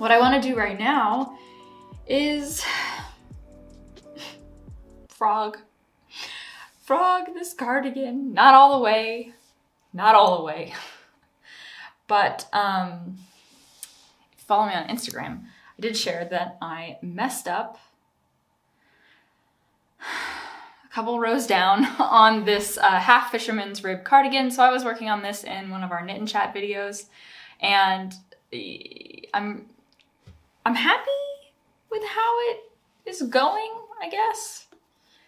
what I want to do right now is frog this cardigan. Not all the way, but follow me on Instagram. I did share that I messed up a couple rows down on this half fisherman's rib cardigan. So I was working on this in one of our knit and chat videos, and I'm happy with how it is going, I guess.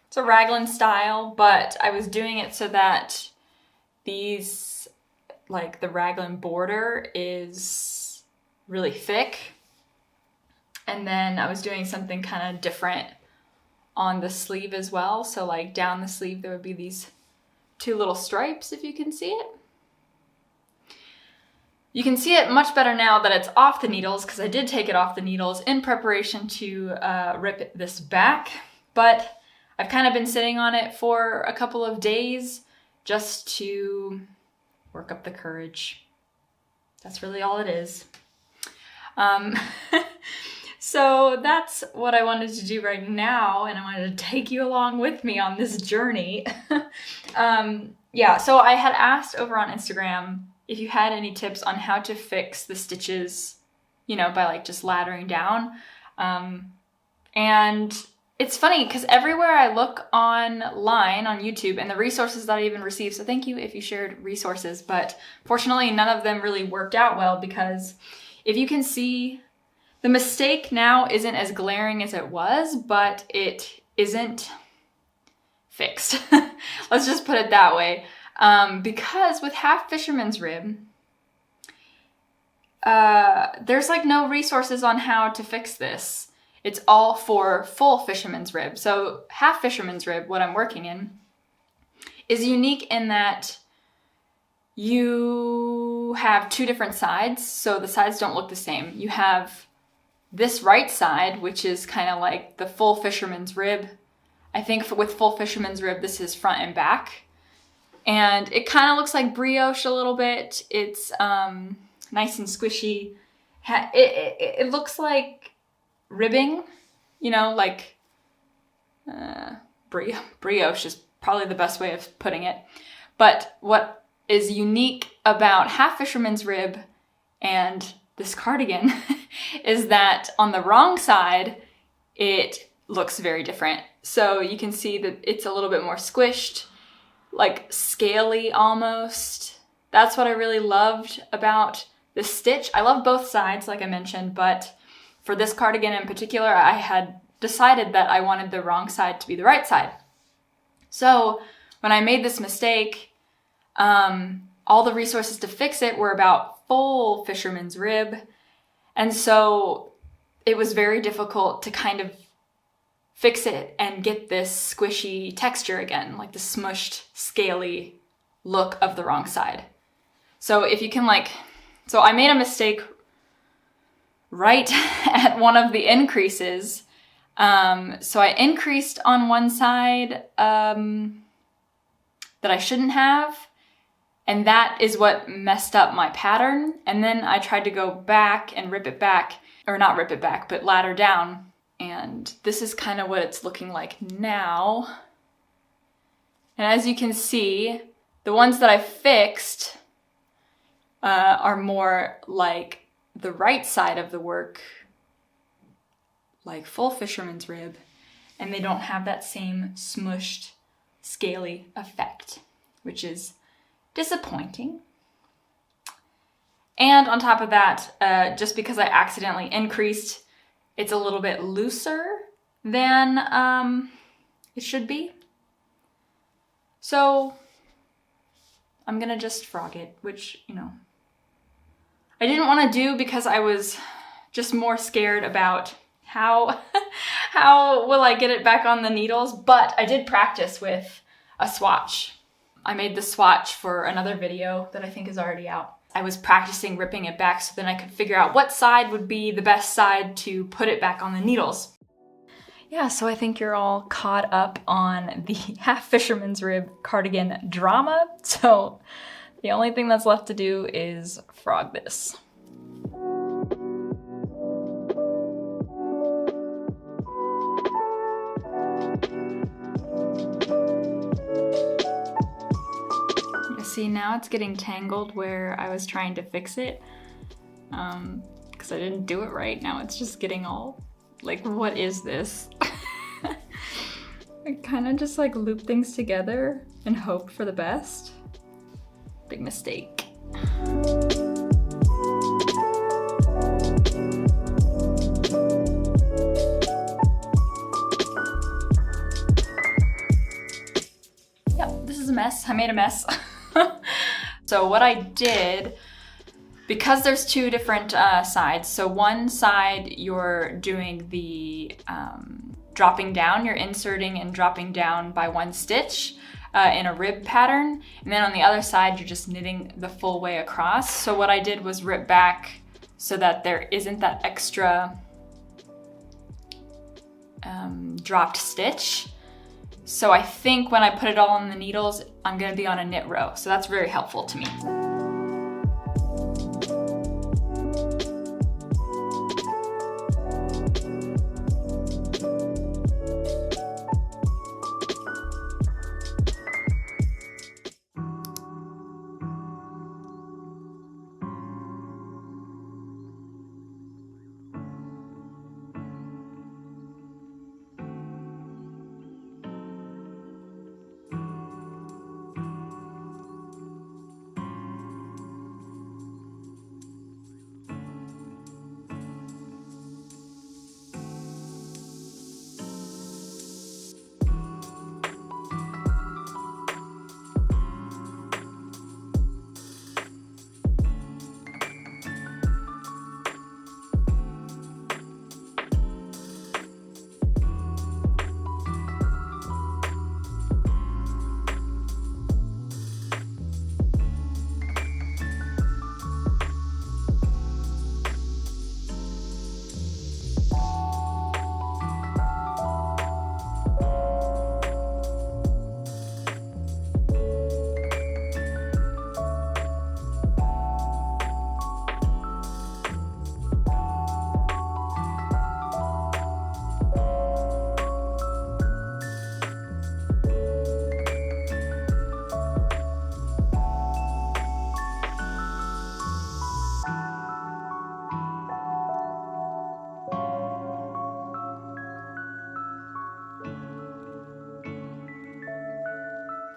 It's a raglan style, but I was doing it so that these, like the raglan border is really thick. And then I was doing something kind of different on the sleeve as well. So like down the sleeve, there would be these two little stripes, if you can see it. You can see it much better now that it's off the needles, because I did take it off the needles in preparation to rip this back. But I've kind of been sitting on it for a couple of days just to work up the courage. That's really all it is. So that's what I wanted to do right now, and I wanted to take you along with me on this journey. Yeah, so I had asked over on Instagram if you had any tips on how to fix the stitches, you know, by like just laddering down. And it's funny because everywhere I look online on YouTube and the resources that I even received, so thank you if you shared resources, but fortunately none of them really worked out well, because if you can see, the mistake now isn't as glaring as it was, but it isn't fixed. Let's just put it that way. Because with half fisherman's rib, there's like no resources on how to fix this. It's all for full fisherman's rib. So half fisherman's rib, what I'm working in, is unique in that you have two different sides. So the sides don't look the same. You have this right side, which is kind of like the full fisherman's rib. I think with full fisherman's rib, this is front and back. And it kind of looks like brioche a little bit. It's nice and squishy. It looks like ribbing, you know, like brioche is probably the best way of putting it. But what is unique about half fisherman's rib and this cardigan is that on the wrong side, it looks very different. So you can see that it's a little bit more squished, like scaly almost. That's what I really loved about this stitch. I love both sides, like I mentioned, but for this cardigan in particular, I had decided that I wanted the wrong side to be the right side. So when I made this mistake, all the resources to fix it were about full fisherman's rib. And so it was very difficult to kind of fix it and get this squishy texture again, like the smushed, scaly look of the wrong side. So if you can so I made a mistake right at one of the increases. So I increased on one side that I shouldn't have, and that is what messed up my pattern. And then I tried to go back and rip it back, or not rip it back, but ladder down. And this is kind of what it's looking like now. And as you can see, the ones that I fixed are more like the right side of the work, like full fisherman's rib, and they don't have that same smushed, scaly effect, which is disappointing. And on top of that, just because I accidentally increased, it's a little bit looser than it should be. So I'm gonna just frog it, which, you know, I didn't want to do because I was just more scared about how will I get it back on the needles, but I did practice with a swatch. I made the swatch for another video that I think is already out. I was practicing ripping it back so then I could figure out what side would be the best side to put it back on the needles. Yeah, so I think you're all caught up on the half fisherman's rib cardigan drama. So the only thing that's left to do is frog this. See, now it's getting tangled where I was trying to fix it. Because I didn't do it right. Now it's just getting all, like, what is this? I kind of just like loop things together and hope for the best. Big mistake. Yep, this is a mess. I made a mess. So what I did, because there's two different sides, so one side you're doing the dropping down, you're inserting and dropping down by one stitch in a rib pattern, and then on the other side you're just knitting the full way across. So what I did was rip back so that there isn't that extra dropped stitch. So I think when I put it all on the needles, I'm gonna be on a knit row. So that's very helpful to me.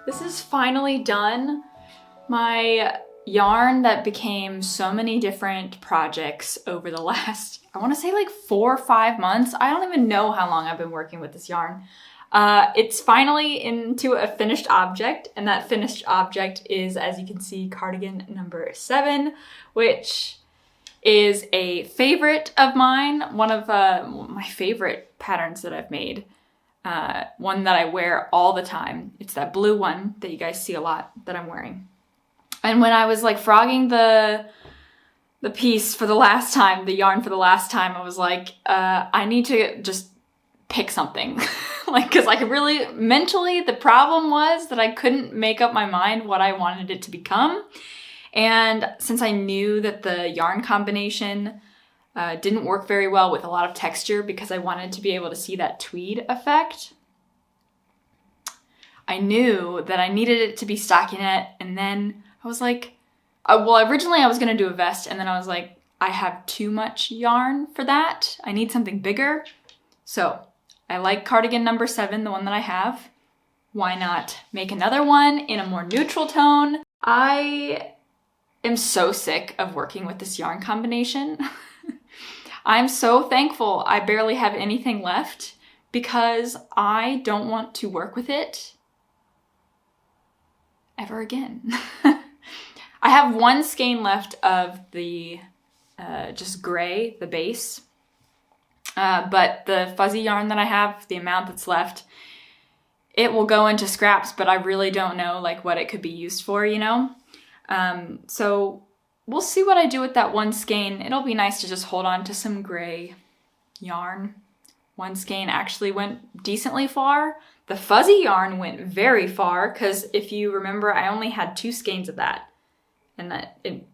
This is finally done. My yarn that became so many different projects over the last, I want to say like 4 or 5 months. I don't even know how long I've been working with this yarn. It's finally into a finished object, and that finished object is, as you can see, cardigan number 7, which is a favorite of mine, one of my favorite patterns that I've made. One that I wear all the time. It's that blue one that you guys see a lot that I'm wearing. And when I was like frogging the piece for the last time, the yarn for the last time, I was like, I need to just pick something. Like, cause I really, mentally, the problem was that I couldn't make up my mind what I wanted it to become. And since I knew that the yarn combination didn't work very well with a lot of texture because I wanted to be able to see that tweed effect, I knew that I needed it to be stockinette, and then I was like, well, originally I was gonna do a vest, and then I was like, I have too much yarn for that. I need something bigger. So I like cardigan number 7, the one that I have. Why not make another one in a more neutral tone? I am so sick of working with this yarn combination. I'm so thankful I barely have anything left because I don't want to work with it ever again. I have one skein left of the just gray, the base, but the fuzzy yarn that I have, the amount that's left, it will go into scraps, but I really don't know like what it could be used for, you know? So we'll see what I do with that one skein. It'll be nice to just hold on to some gray yarn. One skein actually went decently far. The fuzzy yarn went very far because if you remember, I only had 2 skeins of that, and that it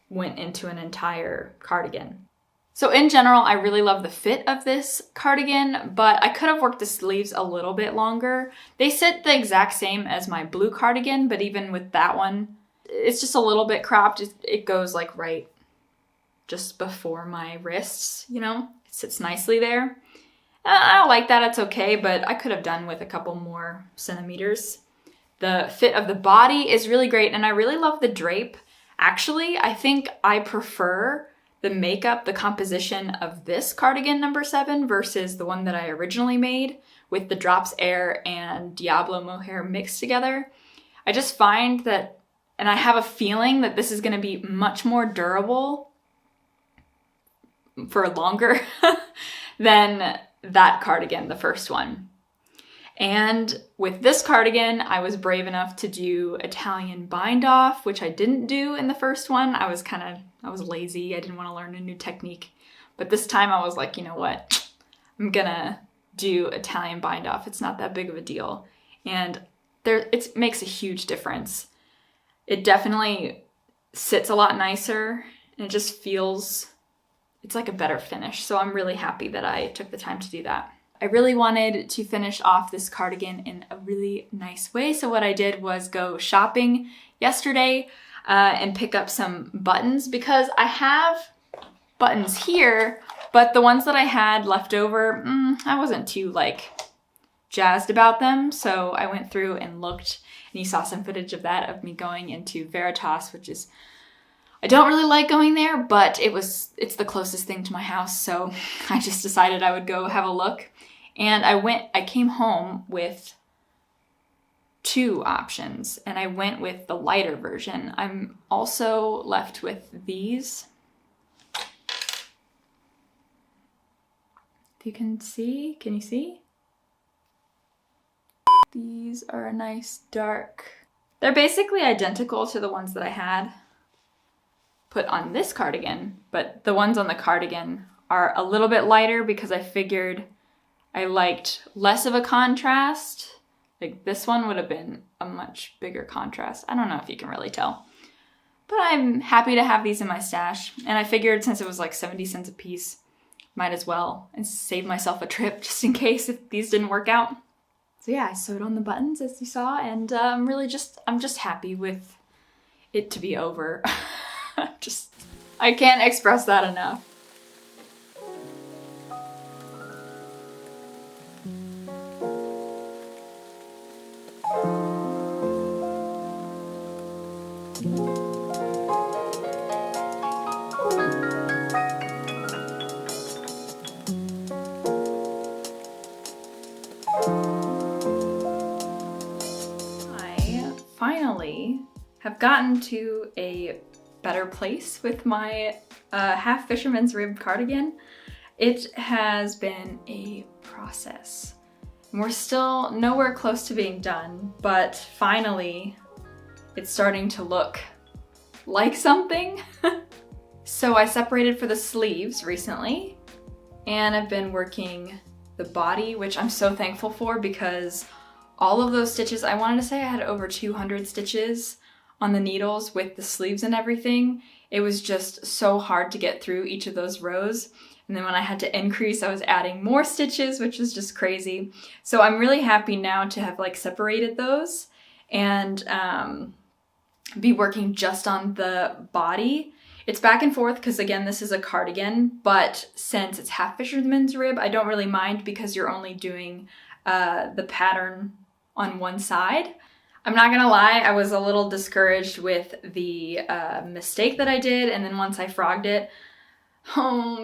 went into an entire cardigan. So in general, I really love the fit of this cardigan, but I could have worked the sleeves a little bit longer. They sit the exact same as my blue cardigan, but even with that one, it's just a little bit cropped. It goes like right just before my wrists, you know? It sits nicely there. I don't like that, it's okay, but I could have done with a couple more centimeters. The fit of the body is really great, and I really love the drape. Actually, I think I prefer the makeup, the composition of this cardigan number 7 versus the one that I originally made with the Drops Air and Diablo Mohair mixed together. I just find that, and I have a feeling that this is going to be much more durable for longer than that cardigan, the first one. And with this cardigan, I was brave enough to do Italian bind off, which I didn't do in the first one. I was lazy. I didn't want to learn a new technique. But this time I was like, you know what? I'm gonna do Italian bind off. It's not that big of a deal. And it makes a huge difference. It definitely sits a lot nicer, and it just feels, it's like a better finish. So I'm really happy that I took the time to do that. I really wanted to finish off this cardigan in a really nice way. So what I did was go shopping yesterday and pick up some buttons, because I have buttons here, but the ones that I had left over, I wasn't too jazzed about them. So I went through and looked, and you saw some footage of that, of me going into Veritas, which is, I don't really like going there, but it's the closest thing to my house. So I just decided I would go have a look. And I came home with 2 options, and I went with the lighter version. I'm also left with these. If you can see, can you see? These are a nice dark. They're basically identical to the ones that I had put on this cardigan, but the ones on the cardigan are a little bit lighter because I figured I liked less of a contrast. Like this one would have been a much bigger contrast. I don't know if you can really tell, but I'm happy to have these in my stash. And I figured since it was like 70 cents a piece, might as well and save myself a trip just in case if these didn't work out. So yeah, I sewed on the buttons as you saw, and I'm just happy with it to be over. I can't express that enough. I finally have gotten to a better place with my half fisherman's rib cardigan. It has been a process. We're still nowhere close to being done, but finally it's starting to look like something. So I separated for the sleeves recently, and I've been working the body, which I'm so thankful for, because all of those stitches, I wanted to say I had over 200 stitches on the needles with the sleeves and everything. It was just so hard to get through each of those rows. And then when I had to increase, I was adding more stitches, which was just crazy. So I'm really happy now to have separated those and be working just on the body. It's back and forth because again, this is a cardigan, but since it's half fisherman's rib, I don't really mind because you're only doing the pattern on one side. I'm not gonna lie, I was a little discouraged with the mistake that I did, and then once I frogged it,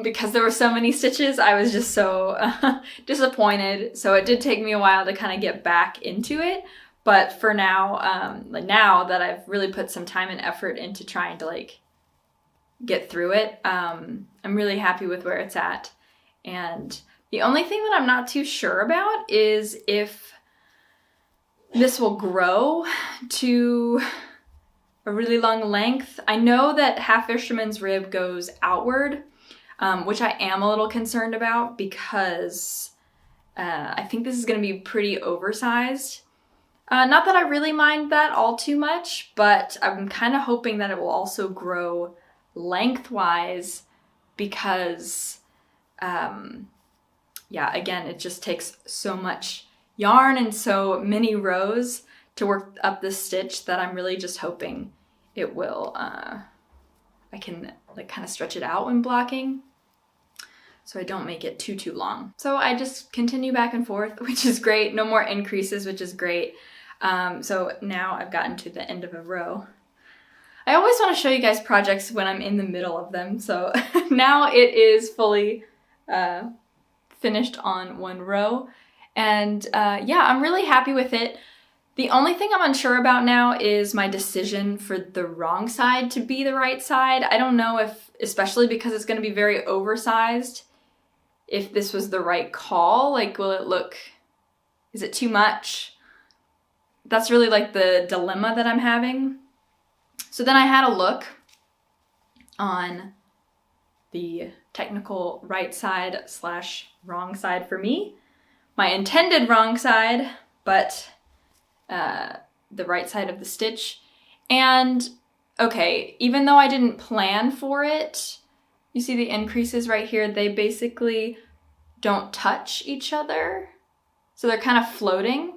because there were so many stitches, I was just so disappointed. So it did take me a while to kind of get back into it, but for now, now that I've really put some time and effort into trying to get through it, I'm really happy with where it's at. And the only thing that I'm not too sure about is if this will grow to a really long length. I know that half fisherman's rib goes outward, which I am a little concerned about because I think this is going to be pretty oversized. Not that I really mind that all too much, but I'm kind of hoping that it will also grow lengthwise because, yeah, again, it just takes so much yarn and so many rows to work up this stitch that I'm really just hoping it will, I can like kind of stretch it out when blocking, so I don't make it too long. So I just continue back and forth, which is great. No more increases, which is great. So now I've gotten to the end of a row. I always want to show you guys projects when I'm in the middle of them. So now it is fully finished on one row. And yeah, I'm really happy with it. The only thing I'm unsure about now is my decision for the wrong side to be the right side. I don't know if, especially because it's going to be very oversized, if this was the right call. Like, will it look, is it too much? That's really like the dilemma that I'm having. So then I had a look on the technical right side / wrong side for me. My intended wrong side, but the right side of the stitch. And okay, even though I didn't plan for it, you see the increases right here, they basically don't touch each other. So they're kind of floating.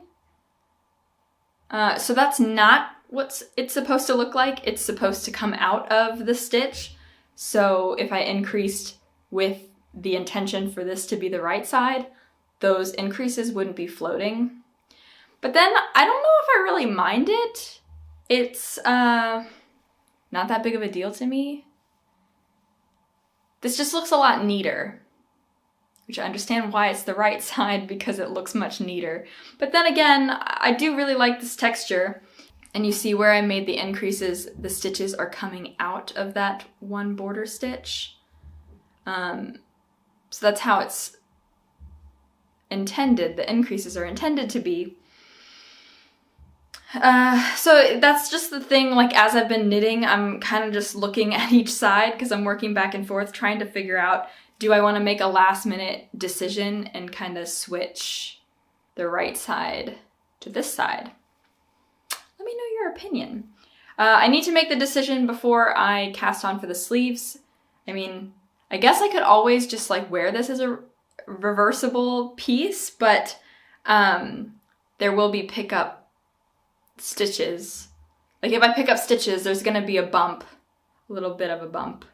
So that's not what it's supposed to look like. It's supposed to come out of the stitch. So if I increased with the intention for this to be the right side, those increases wouldn't be floating. But then I don't know if I really mind it. It's not that big of a deal to me. This just looks a lot neater, which I understand why it's the right side, because it looks much neater. But then again, I do really like this texture. And you see where I made the increases, the stitches are coming out of that one border stitch. So that's how it's intended, the increases are intended to be. So that's just the thing, like as I've been knitting, I'm kind of just looking at each side because I'm working back and forth trying to figure out, do I want to make a last minute decision and kind of switch the right side to this side? Let me know your opinion. I need to make the decision before I cast on for the sleeves. I mean, I guess I could always just like wear this as a reversible piece, but there will be pickup stitches. Like if I pick up stitches, there's gonna be a bump, a little bit of a bump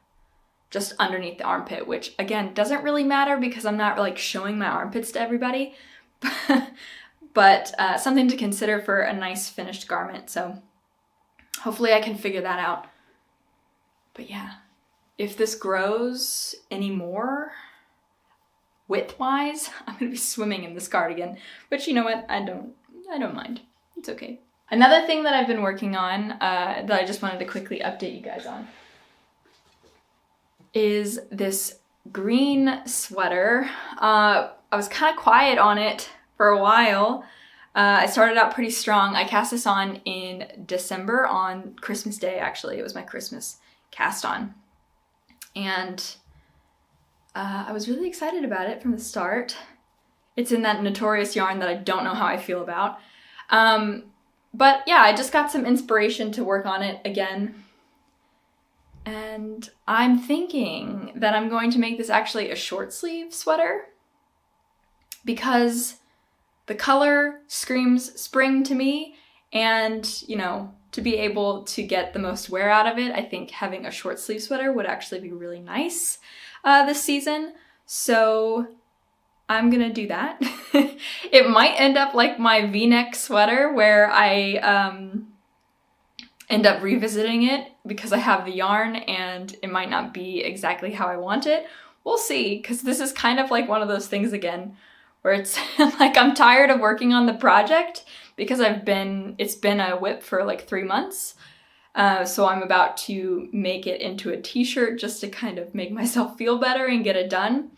just underneath the armpit, which again doesn't really matter because I'm not like showing my armpits to everybody, but something to consider for a nice finished garment. So hopefully I can figure that out. But yeah, if this grows anymore width-wise, I'm gonna be swimming in this cardigan, which you know what, I don't mind. It's okay. Another thing that I've been working on that I just wanted to quickly update you guys on is this green sweater. I was kind of quiet on it for a while. I started out pretty strong. I cast this on in December on Christmas Day, actually. It was my Christmas cast on. And I was really excited about it from the start. It's in that notorious yarn that I don't know how I feel about. But yeah, I just got some inspiration to work on it again. And I'm thinking that I'm going to make this actually a short sleeve sweater because the color screams spring to me, and you know, to be able to get the most wear out of it, I think having a short sleeve sweater would actually be really nice this season. So I'm gonna do that. It might end up like my V-neck sweater where I end up revisiting it because I have the yarn and it might not be exactly how I want it. We'll see, because this is kind of like one of those things again where it's like I'm tired of working on the project because it's been a WIP for like 3 months. So I'm about to make it into a t-shirt just to kind of make myself feel better and get it done.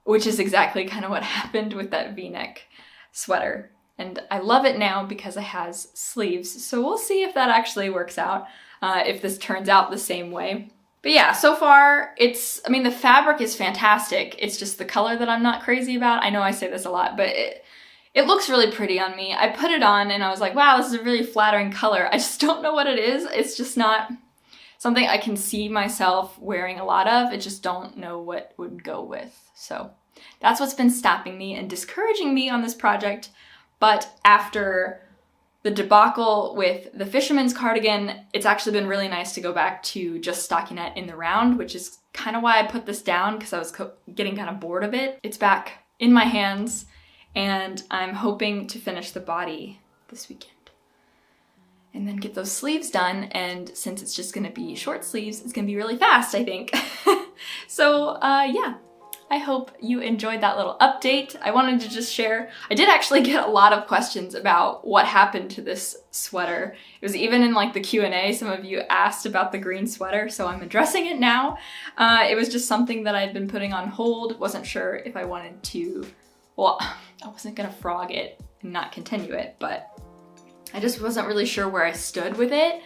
Which is exactly kind of what happened with that V-neck sweater. And I love it now because it has sleeves. So we'll see if that actually works out, if this turns out the same way. But yeah, so far I mean, the fabric is fantastic. It's just the color that I'm not crazy about. I know I say this a lot, but it looks really pretty on me. I put it on and I was like, wow, this is a really flattering color. I just don't know what it is. It's just not something I can see myself wearing a lot of. I just don't know what would go with. So that's what's been stopping me and discouraging me on this project. But after the debacle with the fisherman's cardigan, it's actually been really nice to go back to just stockinette in the round, which is kind of why I put this down, because I was getting kind of bored of it. It's back in my hands, and I'm hoping to finish the body this weekend. And then get those sleeves done, and since it's just gonna be short sleeves, it's gonna be really fast, I think. So yeah, I hope you enjoyed that little update. I wanted to just share. I did actually get a lot of questions about what happened to this sweater. It was even in like the Q&A, some of you asked about the green sweater, so I'm addressing it now. It was just something that I'd been putting on hold. Wasn't sure if I wanted to, well, I wasn't gonna frog it and not continue it, but I just wasn't really sure where I stood with it,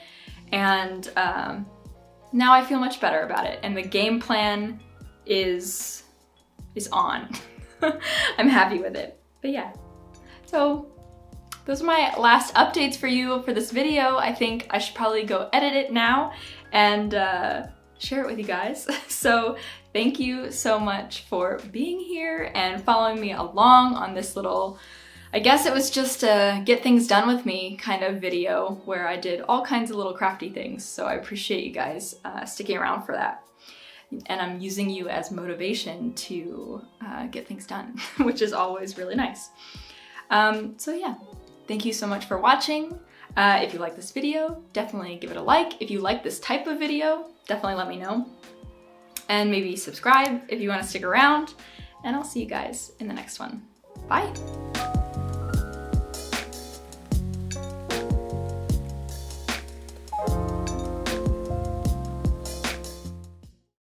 and now I feel much better about it, and the game plan is on. I'm happy with it. But yeah, so those are my last updates for you for this video. I think I should probably go edit it now and share it with you guys. So thank you so much for being here and following me along on this little, I guess it was just a get things done with me kind of video where I did all kinds of little crafty things. So I appreciate you guys sticking around for that. And I'm using you as motivation to get things done, which is always really nice. So yeah, thank you so much for watching. If you like this video, definitely give it a like. If you like this type of video, definitely let me know. And maybe subscribe if you want to stick around. And I'll see you guys in the next one. Bye.